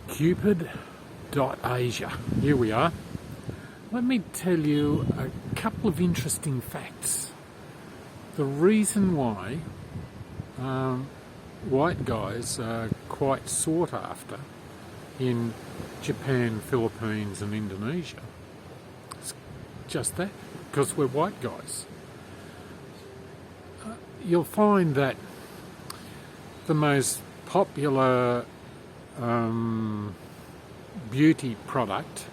Cupid.Asia. Here we are. Let me tell you a couple of interesting facts. The reason why white guys are quite sought after in Japan, Philippines and Indonesia, it's just that, because we're white guys. You'll find that the most popular beauty product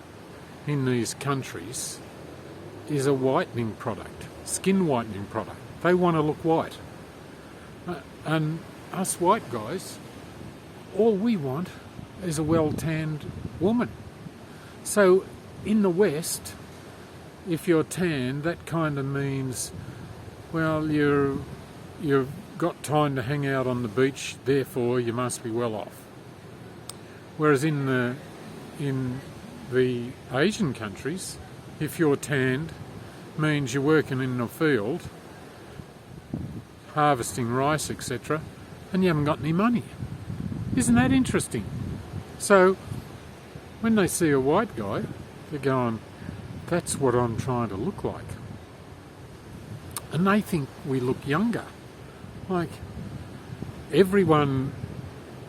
in these countries is a whitening product, skin whitening product. They want to look white. And us white guys, all we want is a well-tanned woman. So in the West, if you're tan, that kind of means, well, you've got time to hang out on the beach, therefore you must be well off. Whereas in the Asian countries, if you're tanned, means you're working in the field, harvesting rice, etc., and you haven't got any money. Isn't that interesting? So when they see a white guy, they're going, that's what I'm trying to look like. And they think we look younger. Like, everyone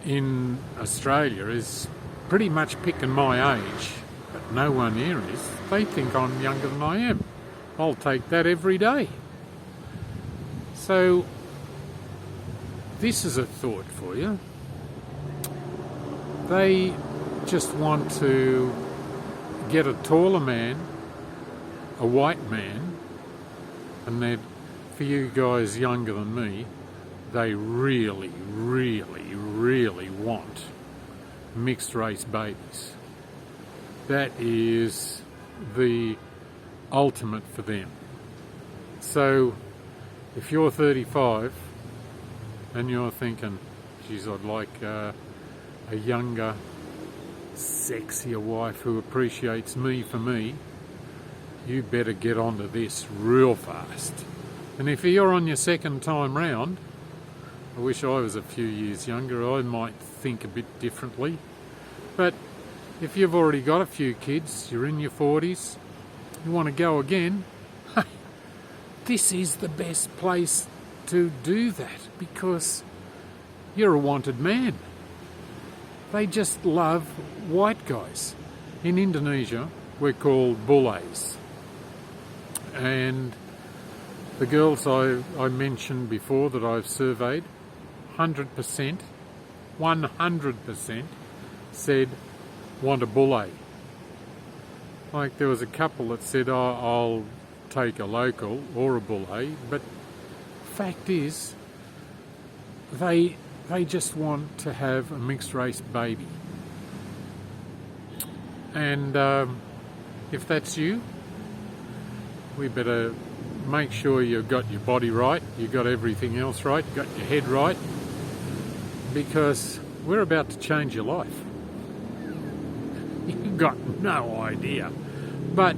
in Australia is pretty much picking my age, but no one here is. They think I'm younger than I am. I'll take that every day. So this is a thought for you. They just want to get a taller man, a white man, and then for you guys younger than me, they really, really, really want mixed race babies. That is the ultimate for them. So if you're 35 and you're thinking, geez, I'd like a younger, sexier wife who appreciates me for me, you better get onto this real fast. And if you're on your second time round, I wish I was a few years younger, I might think a bit differently. But if you've already got a few kids, you're in your 40s, you want to go again, this is the best place to do that, because you're a wanted man. They just love white guys. In Indonesia, we're called bules. And the girls I mentioned before that I've surveyed, 100% said want a bule. Like, there was a couple that said, oh, I'll take a local or a bule, but fact is they just want to have a mixed race baby. And if that's you, we better make sure you've got your body right, you've got everything else right, you've got your head right, because we're about to change your life. You've got no idea. But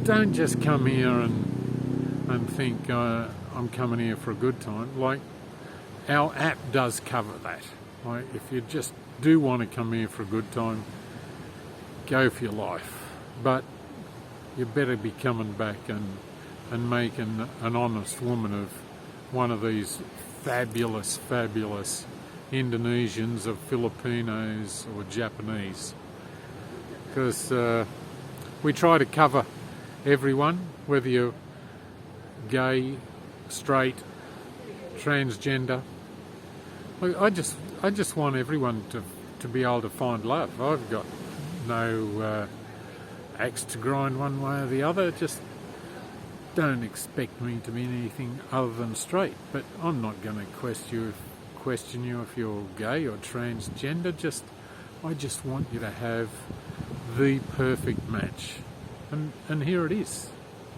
don't just come here and think I'm coming here for a good time. Like, our app does cover that. Like, if you just do want to come here for a good time, go for your life. But you better be coming back and making an honest woman of one of these fabulous Indonesians or Filipinos or Japanese. Because we try to cover everyone, whether you're gay, straight, transgender. I just want everyone to be able to find love. I've got no axe to grind one way or the other. Just don't expect me to be anything other than straight. But I'm not going to question you if you're gay or transgender. I just want you to have the perfect match. And here it is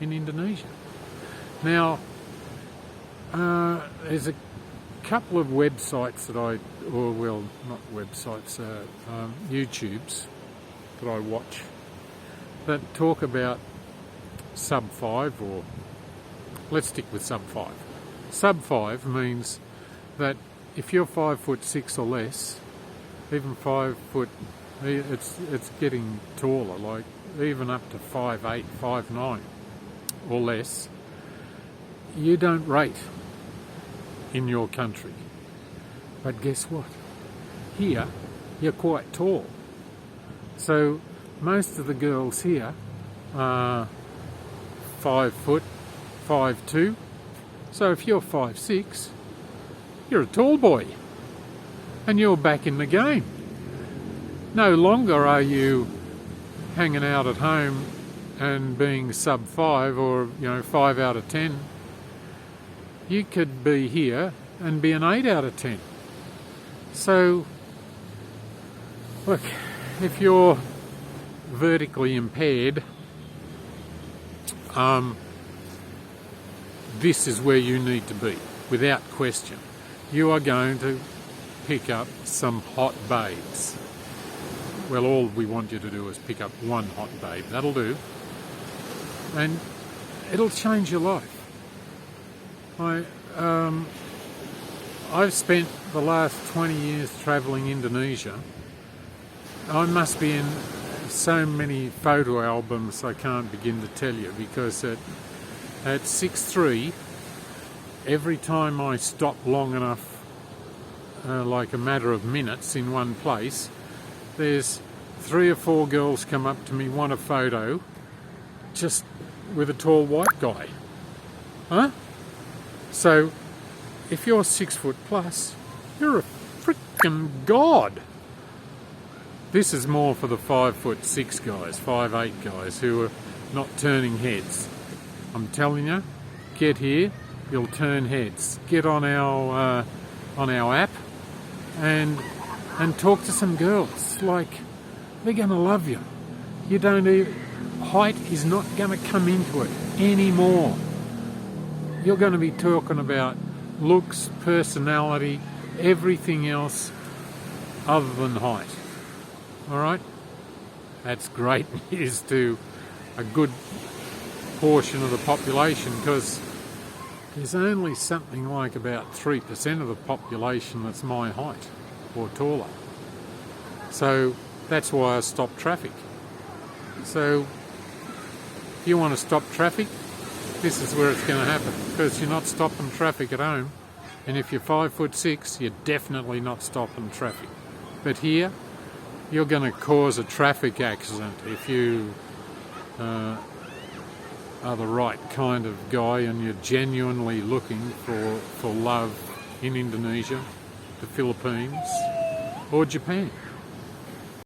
in Indonesia. Now, there's a couple of websites that YouTubes that I watch that talk about sub 5, or let's stick with sub 5. Sub 5 means that if you're 5'6" or less, even 5 foot. It's getting taller, like even up to 5'8", 5'9", or less. You don't rate in your country, but guess what? Here, you're quite tall. So most of the girls here are 5 foot, 5'2". So if you're 5'6", you're a tall boy, and you're back in the game. No longer are you hanging out at home and being sub 5 or 5 out of 10. You could be here and be an 8 out of 10. So look, if you're vertically impaired, this is where you need to be, without question. You are going to pick up some hot babes. Well, all we want you to do is pick up one hot babe. That'll do. And it'll change your life. I've spent the last 20 years travelling Indonesia. I must be in so many photo albums I can't begin to tell you, because at 6'3", every time I stop long enough, like a matter of minutes in one place, there's 3 or 4 girls come up to me, want a photo, just with a tall white guy. Huh? So, if you're 6 foot plus, you're a frickin' god. This is more for the 5'6" guys, 5'8" guys who are not turning heads. I'm telling you, get here, you'll turn heads. Get on our app and talk to some girls. Like, they're going to love you. Height is not going to come into it anymore. You're going to be talking about looks, personality, everything else other than height. All right? That's great news to a good portion of the population, because there's only something like about 3% of the population that's my height or taller. So that's why I stop traffic. So if you want to stop traffic, this is where it's going to happen, because you're not stopping traffic at home. And if you're 5'6", you're definitely not stopping traffic. But here, you're going to cause a traffic accident if you are the right kind of guy and you're genuinely looking for love in Indonesia, the Philippines, or Japan.